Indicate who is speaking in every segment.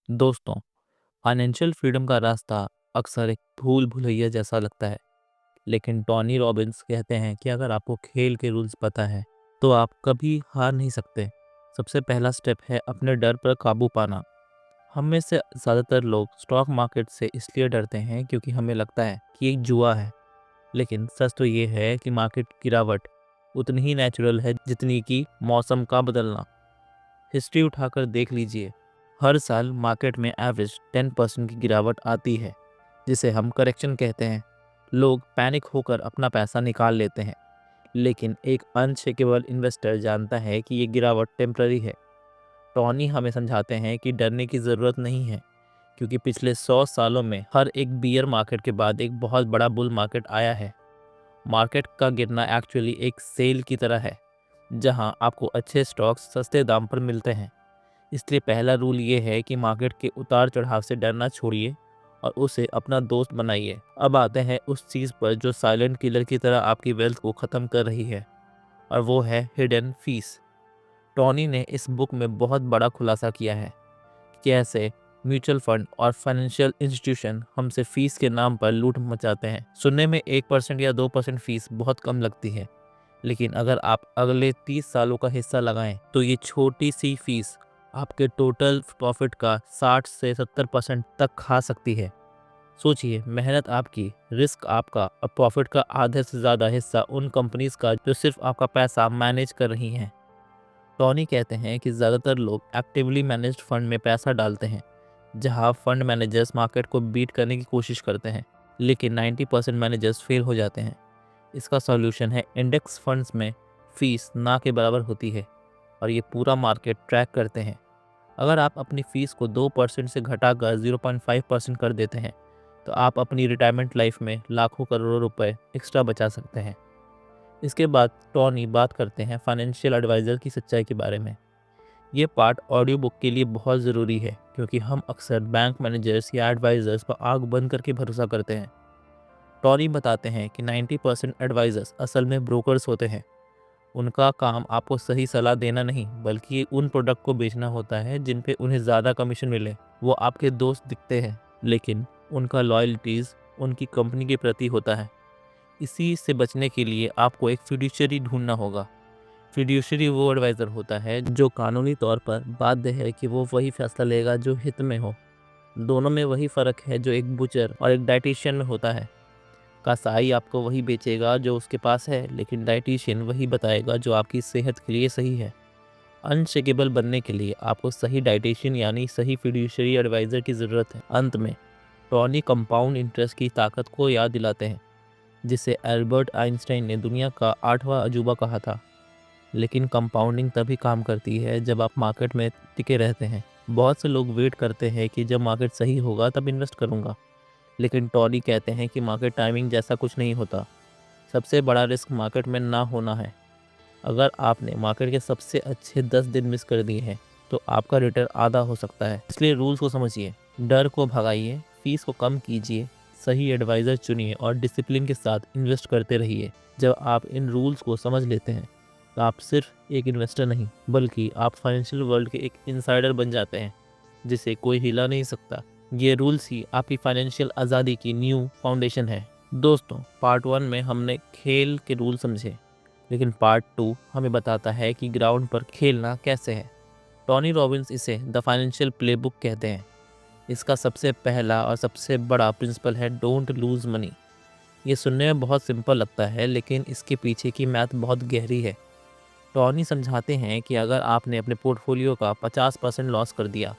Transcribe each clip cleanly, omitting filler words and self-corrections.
Speaker 1: दोस्तों, financial freedom का रास्ता अक्सर एक भूल भुलैया जैसा लगता है, लेकिन टोनी रॉबिन्स कहते हैं कि अगर आपको खेल के रूल्स पता है तो आप कभी हार नहीं सकते। सबसे पहला स्टेप है अपने डर पर काबू पाना। हम में से ज़्यादातर लोग स्टॉक मार्केट से इसलिए डरते हैं क्योंकि हमें लगता है कि एक जुआ है, लेकिन सच तो ये है कि मार्केट गिरावट उतनी ही नेचुरल है जितनी कि मौसम का बदलना। हिस्ट्री उठाकर देख लीजिए, हर साल मार्केट में एवरेज 10% की गिरावट आती है, जिसे हम करेक्शन कहते हैं। लोग पैनिक होकर अपना पैसा निकाल लेते हैं, लेकिन एक अनशेकेबल इन्वेस्टर जानता है कि ये गिरावट टेम्पररी है। टॉनी हमें समझाते हैं कि डरने की ज़रूरत नहीं है, क्योंकि पिछले 100 सालों में हर एक बियर मार्केट के बाद एक बहुत बड़ा बुल मार्केट आया है। मार्केट का गिरना एक्चुअली एक सेल की तरह है, जहां आपको अच्छे स्टॉक्स सस्ते दाम पर मिलते हैं। इसलिए पहला रूल ये है कि मार्केट के उतार चढ़ाव से डरना छोड़िए और उसे अपना दोस्त बनाइए। अब आते हैं उस चीज़ पर जो साइलेंट किलर की तरह आपकी वेल्थ को ख़त्म कर रही है, और वो है हिडन फीस। टॉनी ने इस बुक में बहुत बड़ा खुलासा किया है कि कैसे म्यूचुअल फंड और फाइनेंशियल इंस्टीट्यूशन हमसे फीस के नाम पर लूट मचाते हैं। सुनने में 1% या 2% फीस बहुत कम लगती है, लेकिन अगर आप अगले 30 सालों का हिस्सा लगाएं तो ये छोटी सी फीस आपके टोटल प्रॉफिट का 60 से 70% तक खा सकती है। सोचिए, मेहनत आपकी, रिस्क आपका, और प्रॉफिट का आधे से ज़्यादा हिस्सा उन कंपनीज का जो सिर्फ आपका पैसा मैनेज कर रही हैं। टॉनी कहते हैं कि ज़्यादातर लोग एक्टिवली मैनेज्ड फंड में पैसा डालते हैं, जहां फंड मैनेजर्स मार्केट को बीट करने की कोशिश करते हैं, लेकिन 90% मैनेजर्स फेल हो जाते हैं। इसका सॉल्यूशन है इंडेक्स फंड्स में फीस ना के बराबर होती है, और ये पूरा मार्केट ट्रैक करते हैं। अगर आप अपनी फ़ीस को 2% से घटाकर 0.5% कर देते हैं तो आप अपनी रिटायरमेंट लाइफ में लाखों करोड़ों रुपए एक्स्ट्रा बचा सकते हैं। इसके बाद टॉनी बात करते हैं फाइनेंशियल एडवाइज़र की सच्चाई के बारे में। ये पार्ट ऑडियो बुक के लिए बहुत ज़रूरी है, क्योंकि हम अक्सर बैंक मैनेजर्स या एडवाइज़र्स पर आंख बंद करके भरोसा करते हैं। टॉनी बताते हैं कि 90% एडवाइज़र्स असल में ब्रोकर्स होते हैं। उनका काम आपको सही सलाह देना नहीं, बल्कि उन प्रोडक्ट को बेचना होता है जिन पे उन्हें ज़्यादा कमीशन मिले। वो आपके दोस्त दिखते हैं, लेकिन उनका लॉयल्टीज़ उनकी कंपनी के प्रति होता है। इसी से बचने के लिए आपको एक फिड्यूशियरी ढूंढना होगा। फिड्यूशियरी वो एडवाइज़र होता है जो कानूनी तौर पर बाध्य है कि वो वही फैसला लेगा जो हित में हो। दोनों में वही फ़र्क है जो एक बुचर और एक डाइटिशियन में होता है। कसाई आपको वही बेचेगा जो उसके पास है, लेकिन डाइटिशियन वही बताएगा जो आपकी सेहत के लिए सही है। अनशेकेबल बनने के लिए आपको सही डाइटिशियन यानी सही फिड्यूशियरी एडवाइज़र की ज़रूरत है। अंत में टॉनी कंपाउंड इंटरेस्ट की ताकत को याद दिलाते हैं, जिसे एल्बर्ट आइंस्टाइन ने दुनिया का 8वां अजूबा कहा था। लेकिन कंपाउंडिंग तभी काम करती है जब आप मार्केट में टिके रहते हैं। बहुत से लोग वेट करते हैं कि जब मार्केट सही होगा तब इन्वेस्ट करूंगा, लेकिन टॉनी कहते हैं कि मार्केट टाइमिंग जैसा कुछ नहीं होता। सबसे बड़ा रिस्क मार्केट में ना होना है। अगर आपने मार्केट के सबसे अच्छे 10 दिन मिस कर दिए हैं तो आपका रिटर्न आधा हो सकता है। इसलिए रूल्स को समझिए, डर को भगाइए, फीस को कम कीजिए, सही एडवाइज़र चुनिए और डिसिप्लिन के साथ इन्वेस्ट करते रहिए। जब आप इन रूल्स को समझ लेते हैं तो आप सिर्फ एक इन्वेस्टर नहीं, बल्कि आप फाइनेंशियल वर्ल्ड के एक इनसाइडर बन जाते हैं जिसे कोई हिला नहीं सकता। ये रूल्स ही आपकी फाइनेंशियल आज़ादी की न्यू फाउंडेशन है। दोस्तों, पार्ट 1 में हमने खेल के रूल समझे, लेकिन पार्ट 2 हमें बताता है कि ग्राउंड पर खेलना कैसे है। टॉनी रॉबिन्स इसे द फाइनेंशियल प्लेबुक कहते हैं। इसका सबसे पहला और सबसे बड़ा प्रिंसिपल है डोंट लूज़ मनी। ये सुनने में बहुत सिंपल लगता है, लेकिन इसके पीछे की मैथ बहुत गहरी है। टॉनी समझाते हैं कि अगर आपने अपने पोर्टफोलियो का 50% लॉस कर दिया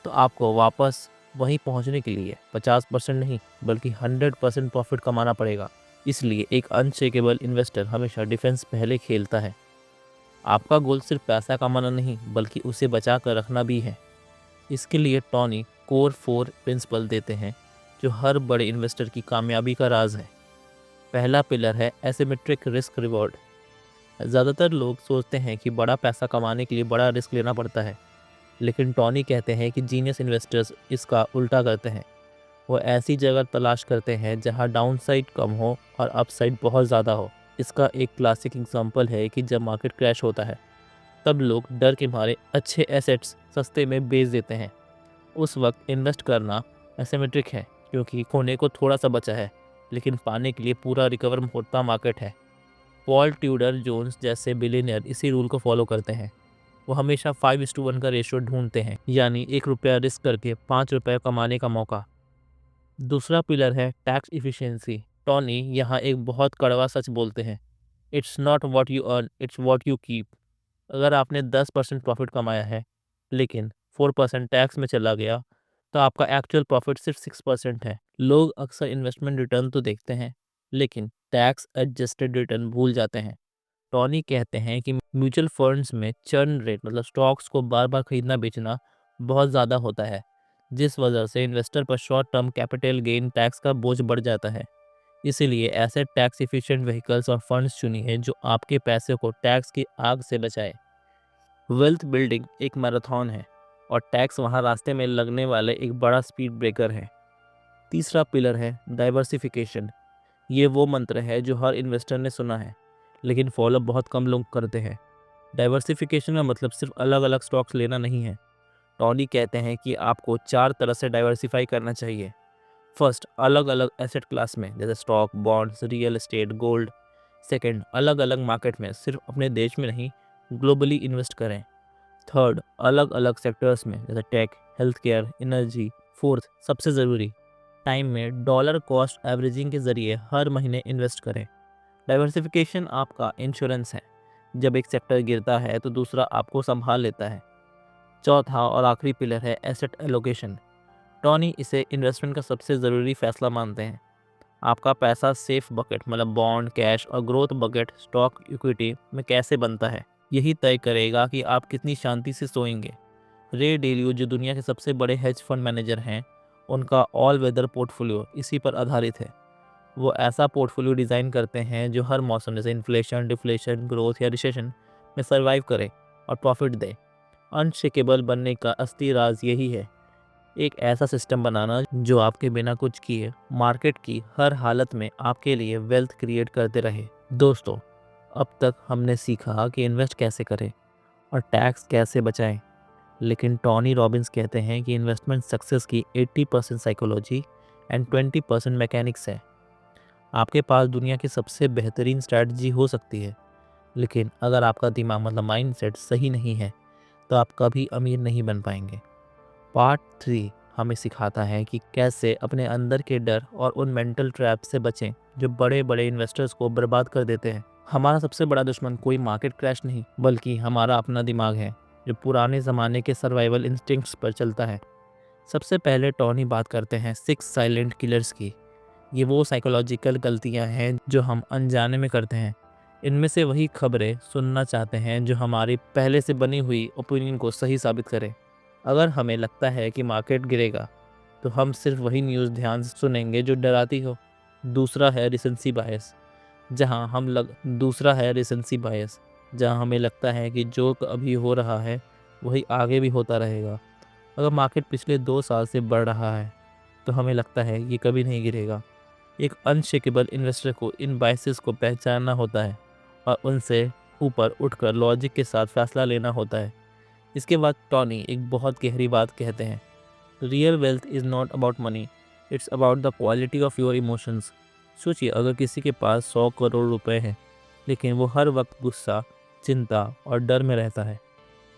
Speaker 1: तो आपको वापस वहीं पहुंचने के लिए 50% नहीं बल्कि 100% प्रॉफिट कमाना पड़ेगा। इसलिए एक अनशेकेबल इन्वेस्टर हमेशा डिफेंस पहले खेलता है। आपका गोल सिर्फ पैसा कमाना नहीं बल्कि उसे बचा कर रखना भी है। इसके लिए टॉनी कोर 4 प्रिंसिपल देते हैं जो हर बड़े इन्वेस्टर की कामयाबी का राज है। पहला पिलर है एसिमेट्रिक रिस्क रिवॉर्ड। ज़्यादातर लोग सोचते हैं कि बड़ा पैसा कमाने के लिए बड़ा रिस्क लेना पड़ता है, लेकिन टॉनी कहते हैं कि जीनियस इन्वेस्टर्स इसका उल्टा करते हैं। वो ऐसी जगह तलाश करते हैं जहां डाउनसाइड कम हो और अपसाइड बहुत ज़्यादा हो। इसका एक क्लासिक एग्जांपल है कि जब मार्केट क्रैश होता है तब लोग डर के मारे अच्छे एसेट्स सस्ते में बेच देते हैं, उस वक्त इन्वेस्ट करना एसिमेट्रिक है, क्योंकि खोने को थोड़ा सा बचा है लेकिन पाने के लिए पूरा रिकवर होता मार्केट है। पॉल ट्यूडर जोन्स जैसे बिलियनियर इसी रूल को फॉलो करते हैं। वो हमेशा 5:1 का रेशियो ढूंढते हैं, यानी 1 रुपया रिस्क करके 5 रुपये कमाने का मौका। दूसरा पिलर है टैक्स इफिशिएंसी। टॉनी यहाँ एक बहुत कड़वा सच बोलते हैं, it's not what you earn, it's what you keep. अगर आपने 10% प्रॉफिट कमाया है लेकिन 4% टैक्स में चला गया, तो आपका एक्चुअल प्रॉफिट सिर्फ 6% है। लोग अक्सर इन्वेस्टमेंट रिटर्न तो देखते हैं लेकिन टैक्स एडजस्टेड रिटर्न भूल जाते हैं। टॉनी कहते हैं कि म्यूचुअल फंड्स में चर्न रेट मतलब स्टॉक्स को बार बार खरीदना बेचना बहुत ज़्यादा होता है, जिस वजह से इन्वेस्टर पर short term capital gain tax का बोझ बढ़ जाता है। इसीलिए ऐसे टैक्स इफिशिएंट व्हीकल्स और फंड्स चुनिए जो आपके पैसे को टैक्स की आग से बचाए। वेल्थ बिल्डिंग एक मैराथन है और टैक्स वहाँ रास्ते में लगने वाले एक बड़ा स्पीड ब्रेकर है। तीसरा पिलर है डाइवर्सिफिकेशन। ये वो मंत्र है जो हर इन्वेस्टर ने सुना है लेकिन फॉलो बहुत कम लोग करते हैं। डाइवर्सिफिकेशन का मतलब सिर्फ अलग अलग स्टॉक्स लेना नहीं है। टॉनी कहते हैं कि आपको 4 तरह से डाइवर्सिफाई करना चाहिए। फर्स्ट, अलग अलग एसेट क्लास में जैसे stock, bonds, real estate, gold. Second, अलग अलग मार्केट में सिर्फ अपने देश में नहीं ग्लोबली इन्वेस्ट करें। थर्ड, अलग अलग सेक्टर्स में जैसे tech, health care, energy. Fourth, सबसे ज़रूरी, टाइम में डॉलर कॉस्ट एवरेजिंग के ज़रिए हर महीने इन्वेस्ट करें। डाइवर्सिफिकेशन आपका इंश्योरेंस है, जब एक सेक्टर गिरता है तो दूसरा आपको संभाल लेता है। चौथा और आखिरी पिलर है एसेट एलोकेशन। टॉनी इसे इन्वेस्टमेंट का सबसे ज़रूरी फैसला मानते हैं। आपका पैसा सेफ बकेट मतलब बॉन्ड, कैश और ग्रोथ बकेट स्टॉक इक्विटी में कैसे बनता है, यही तय करेगा कि आप कितनी शांति से सोएंगे। रे डेलियो जो दुनिया के सबसे बड़े हेज फंड मैनेजर हैं, उनका ऑल वेदर पोर्टफोलियो इसी पर आधारित है। वो ऐसा पोर्टफोलियो डिज़ाइन करते हैं जो हर मौसम जैसे इन्फ्लेशन, डिफ्लेशन, ग्रोथ या रिसेशन में सर्वाइव करे और प्रॉफिट दे। अनशेकेबल बनने का असली राज यही है, एक ऐसा सिस्टम बनाना जो आपके बिना कुछ किए मार्केट की हर हालत में आपके लिए वेल्थ क्रिएट करते रहे। दोस्तों, अब तक हमने सीखा कि इन्वेस्ट कैसे करें और टैक्स कैसे बचाएं, लेकिन टॉनी रॉबिन्स कहते हैं कि इन्वेस्टमेंट सक्सेस की 80% साइकोलॉजी एंड 20% मैकेनिक्स है। आपके पास दुनिया की सबसे बेहतरीन स्ट्रैटेजी हो सकती है, लेकिन अगर आपका दिमाग मतलब माइंडसेट सही नहीं है तो आप कभी अमीर नहीं बन पाएंगे। पार्ट 3 हमें सिखाता है कि कैसे अपने अंदर के डर और उन मेंटल ट्रैप से बचें जो बड़े बड़े इन्वेस्टर्स को बर्बाद कर देते हैं। हमारा सबसे बड़ा दुश्मन कोई मार्केट क्रैश नहीं, बल्कि हमारा अपना दिमाग है जो पुराने ज़माने के सर्वाइवल इंस्टिंक्ट्स पर चलता है। सबसे पहले टॉनी बात करते हैं 6 साइलेंट किलर्स की। ये वो साइकोलॉजिकल गलतियां हैं जो हम अनजाने में करते हैं। इनमें से वही खबरें सुनना चाहते हैं जो हमारी पहले से बनी हुई ओपिनियन को सही साबित करें। अगर हमें लगता है कि मार्केट गिरेगा तो हम सिर्फ वही न्यूज़ ध्यान से सुनेंगे जो डराती हो। दूसरा है रिसेंसी बायस, दूसरा है रिसेंसी बायस जहाँ हमें लगता है कि जो अभी हो रहा है वही आगे भी होता रहेगा। अगर मार्केट पिछले 2 साल से बढ़ रहा है तो हमें लगता है ये कभी नहीं गिरेगा। एक अनशेकेबल इन्वेस्टर को इन बायसेस को पहचानना होता है और उनसे ऊपर उठकर लॉजिक के साथ फैसला लेना होता है। इसके बाद टॉनी एक बहुत गहरी बात कहते हैं, real wealth is not about money, it's about the quality of your emotions. सोचिए, अगर किसी के पास 100 करोड़ रुपए हैं लेकिन वो हर वक्त गुस्सा, चिंता और डर में रहता है,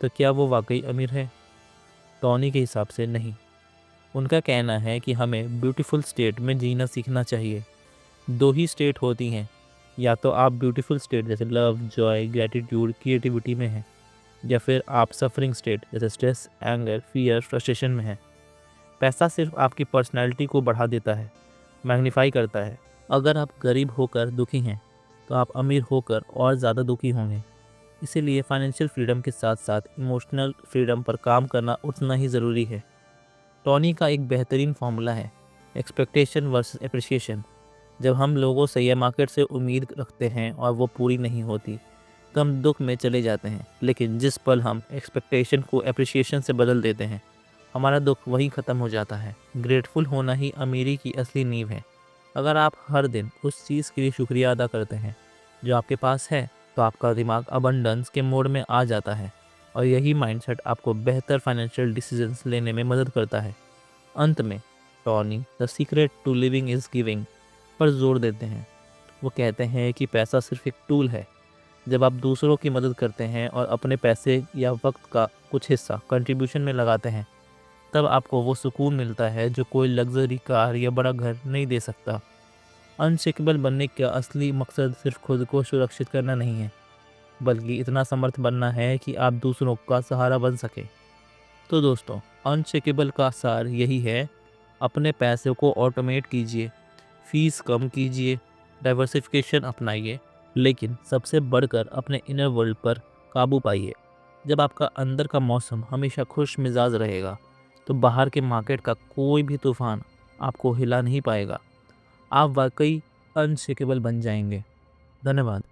Speaker 1: तो क्या वो वाकई अमीर है? टॉनी के हिसाब से नहीं। उनका कहना है कि हमें ब्यूटीफुल स्टेट में जीना सीखना चाहिए। 2 ही स्टेट होती हैं, या तो आप ब्यूटीफुल स्टेट जैसे लव, जॉय, ग्रैटिट्यूड, क्रिएटिविटी में हैं, या फिर आप सफरिंग स्टेट जैसे स्ट्रेस, एंगर, फियर, फ्रस्ट्रेशन में हैं। पैसा सिर्फ आपकी पर्सनैलिटी को बढ़ा देता है, मैग्नीफाई करता है। अगर आप गरीब होकर दुखी हैं तो आप अमीर होकर और ज़्यादा दुखी होंगे। इसीलिए फाइनेंशियल फ्रीडम के साथ साथ इमोशनल फ्रीडम पर काम करना उतना ही ज़रूरी है। टॉनी का एक बेहतरीन फार्मूला है, एक्सपेक्टेशन वर्सेस एप्रिसिएशन। जब हम लोगों से या मार्केट से उम्मीद रखते हैं और वो पूरी नहीं होती तो हम दुख में चले जाते हैं, लेकिन जिस पल हम एक्सपेक्टेशन को एप्रिसिएशन से बदल देते हैं, हमारा दुख वहीं ख़त्म हो जाता है। ग्रेटफुल होना ही अमीरी की असली नींव है। अगर आप हर दिन उस चीज़ के लिए शुक्रिया अदा करते हैं जो आपके पास है, तो आपका दिमाग अबंडेंस के मोड में आ जाता है। और यही माइंडसेट आपको बेहतर फाइनेंशियल डिसीजंस लेने में मदद करता है। अंत में Tony the secret to living is giving पर जोर देते हैं। वो कहते हैं कि पैसा सिर्फ एक टूल है। जब आप दूसरों की मदद करते हैं और अपने पैसे या वक्त का कुछ हिस्सा कंट्रीब्यूशन में लगाते हैं, तब आपको वो सुकून मिलता है जो कोई लग्जरी कार या बड़ा घर नहीं दे सकता। अनशेकेबल बनने का असली मकसद सिर्फ खुद को सुरक्षित करना नहीं है, बल्कि इतना समर्थ बनना है कि आप दूसरों का सहारा बन सके। तो दोस्तों, अनशेकेबल का सार यही है, अपने पैसे को ऑटोमेट कीजिए, फीस कम कीजिए, डाइवर्सिफिकेशन अपनाइए, लेकिन सबसे बढ़कर अपने इनर वर्ल्ड पर काबू पाइए। जब आपका अंदर का मौसम हमेशा खुश मिजाज रहेगा, तो बाहर के मार्केट का कोई भी तूफान आपको हिला नहीं पाएगा। आप वाकई अनशेकेबल बन जाएंगे। धन्यवाद।